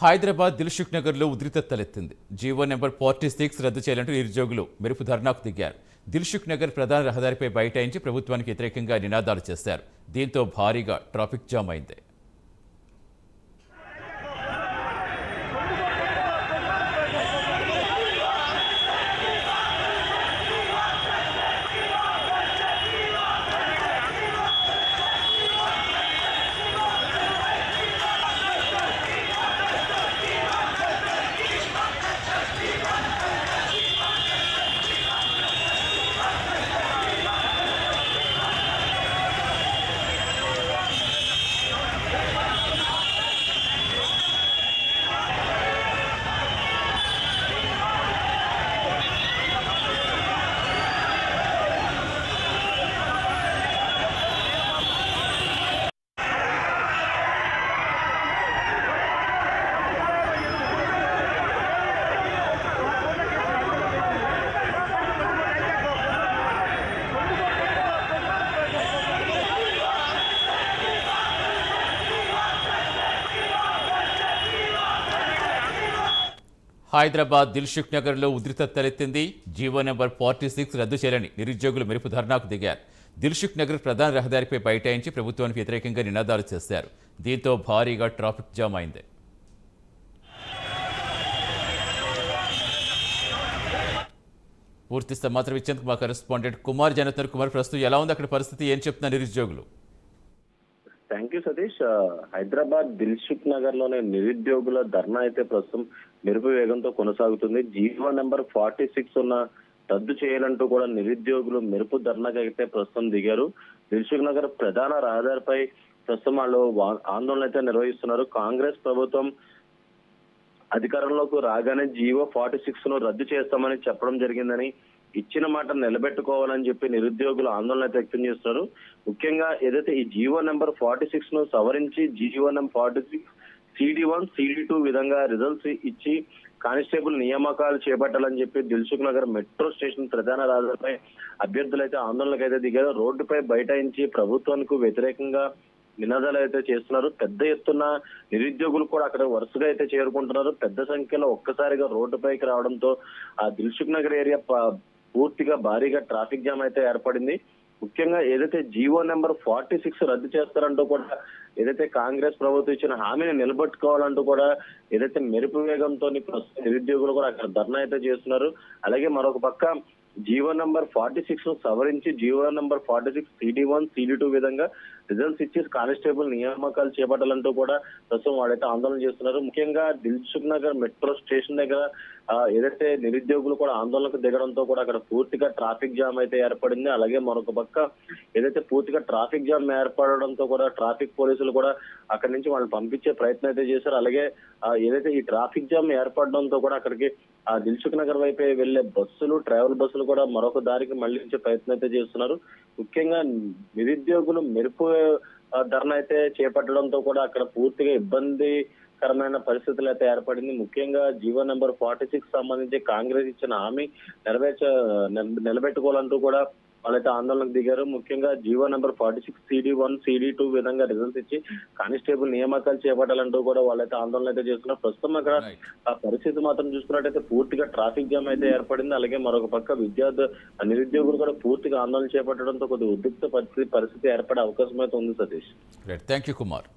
హైదరాబాద్ దిల్సుఖ్ నగర్లో ఉద్రిక్తత తలెత్తింది. జీవో నెంబర్ 46 రద్దు చేయాలంటూ నిరుద్యోగులు మెరుపు ధర్నాకు దిగారు. దిల్సుఖ్ నగర్ ప్రధాన రహదారిపై బైఠాయించి ప్రభుత్వానికి వ్యతిరేకంగా నినాదాలు చేశారు. దీంతో భారీగా ట్రాఫిక్ జామ్ అయింది. హైదరాబాద్ దిల్సుఖ్ నగర్లో ఉద్రిక్తత తలెత్తింది. జీవో నెంబర్ 46 రద్దు చేయాలని నిరుద్యోగులు మెరుపు ధర్నాకు దిగారు. దిల్సుఖ్ నగర్ ప్రధాన రహదారిపై బైఠాయించి ప్రభుత్వానికి వ్యతిరేకంగా నినాదాలు చేశారు. దీంతో భారీగా ట్రాఫిక్ జామ్ అయింది. పూర్తి సమాచారం ఇచ్చేందుకు మా కరెస్పాండెంట్ కుమార్ జనతర్. కుమార్, ప్రస్తుతం ఎలా ఉంది అక్కడ పరిస్థితి, ఏం చెప్తున్నారు నిరుద్యోగులు? Thank you Satish. హైదరాబాద్ దిల్సుఖ్ నగర్ లోనే నిరుద్యోగుల ధర్నా అయితే ప్రస్తుతం మెరుపు వేగంతో కొనసాగుతుంది. జీవో నెంబర్ 46 ఉన్న రద్దు చేయాలంటూ కూడా నిరుద్యోగులు మెరుపు ధర్నాకి అయితే ప్రస్తుతం దిగారు. దిల్సుఖ్ నగర్ ప్రధాన రహదారిపై ప్రస్తుతం వాళ్ళు ఆందోళన అయితే నిర్వహిస్తున్నారు. కాంగ్రెస్ ప్రభుత్వం అధికారంలోకి రాగానే జీవో 46 ను రద్దు చేస్తామని చెప్పడం జరిగిందని, ఇచ్చిన మాట నిలబెట్టుకోవాలని చెప్పి నిరుద్యోగులు ఆందోళన అయితే వ్యక్తం చేస్తున్నారు. ముఖ్యంగా ఏదైతే ఈ జీవో నెంబర్ 46 ను సవరించి జీవో నెంబర్ 46 CD1 CD2 విధంగా రిజల్ట్స్ ఇచ్చి కానిస్టేబుల్ నియామకాలు చేపట్టాలని చెప్పి దిల్సుఖ్ నగర్ మెట్రో స్టేషన్ ప్రధాన రహదారిపై అభ్యర్థులు అయితే ఆందోళనకు అయితే దిగారు. రోడ్డుపై బైఠాయించి ప్రభుత్వానికి వ్యతిరేకంగా నినాదాలు అయితే చేస్తున్నారు. పెద్ద ఎత్తున నిరుద్యోగులు కూడా అక్కడ వరుసగా అయితే చేరుకుంటున్నారు. పెద్ద సంఖ్యలో ఒక్కసారిగా రోడ్డుపైకి రావడంతో ఆ దిల్సుఖ్ నగర్ ఏరియా పూర్తిగా భారీగా ట్రాఫిక్ జామ్ అయితే ఏర్పడింది. ముఖ్యంగా ఏదైతే జీవో నెంబర్ 46 రద్దు చేస్తారంటూ కూడా ఏదైతే కాంగ్రెస్ ప్రభుత్వం ఇచ్చిన హామీని నిలబెట్టుకోవాలంటూ కూడా ఏదైతే మెరుపు వేగంతో నిరుద్యోగులు కూడా అక్కడ ధర్నా అయితే చేస్తున్నారు. అలాగే మరొక పక్క జీవో నెంబర్ 46 ను సవరించి జీవో నెంబర్ 46 CD1 CD2 విధంగా రిజల్ట్స్ ఇచ్చి కానిస్టేబుల్ నియామకాలు చేపట్టాలంటూ కూడా ప్రస్తుతం వాళ్ళైతే ఆందోళన చేస్తున్నారు. ముఖ్యంగా దిల్సుఖ్ నగర్ మెట్రో స్టేషన్ దగ్గర ఏదైతే నిరుద్యోగులు కూడా ఆందోళనకు దిగడంతో కూడా అక్కడ పూర్తిగా ట్రాఫిక్ జామ్ అయితే ఏర్పడింది. అలాగే మరొక పక్క ఏదైతే పూర్తిగా ట్రాఫిక్ జామ్ ఏర్పడడంతో కూడా ట్రాఫిక్ పోలీసులు కూడా అక్కడి నుంచి వాళ్ళని పంపించే ప్రయత్నం అయితే చేశారు. అలాగే ఏదైతే ఈ ట్రాఫిక్ జామ్ ఏర్పడడంతో కూడా అక్కడికి దిల్సుఖ్ నగర్ వైపే వెళ్లే బస్సులు, ట్రావెల్ బస్సులు కూడా మరొక దారికి మళ్లించే ప్రయత్నం అయితే చేస్తున్నారు. ముఖ్యంగా నిరుద్యోగులు మెరుపు ధర్నా అయితే చేపట్టడంతో కూడా అక్కడ పూర్తిగా ఇబ్బందికరమైన పరిస్థితులు అయితే ఏర్పడింది. ముఖ్యంగా జీవో నెంబర్ 46 సంబంధించి కాంగ్రెస్ ఇచ్చిన హామీ నిలబెట్టుకోవాలంటూ కూడా వాళ్ళైతే ఆందోళనకు దిగారు. ముఖ్యంగా జీవో నెంబర్ 46 CD1 CD2 విధంగా రిజల్ట్స్ ఇచ్చి కానిస్టేబుల్ నియామకాలు చేపట్టాలంటూ కూడా వాళ్ళైతే ఆందోళన అయితే చేస్తున్నారు. ప్రస్తుతం అక్కడ ఆ పరిస్థితి మాత్రం చూసుకున్నట్టయితే పూర్తిగా ట్రాఫిక్ జామ్ అయితే ఏర్పడింది. అలాగే మరొక పక్క నిరుద్యోగులు కూడా పూర్తిగా ఆందోళన చేపట్టడంతో కొద్దిగా ఉద్రిక్త పరిస్థితి ఏర్పడే అవకాశం అయితే ఉంది సతీష్. Thank you Kumar.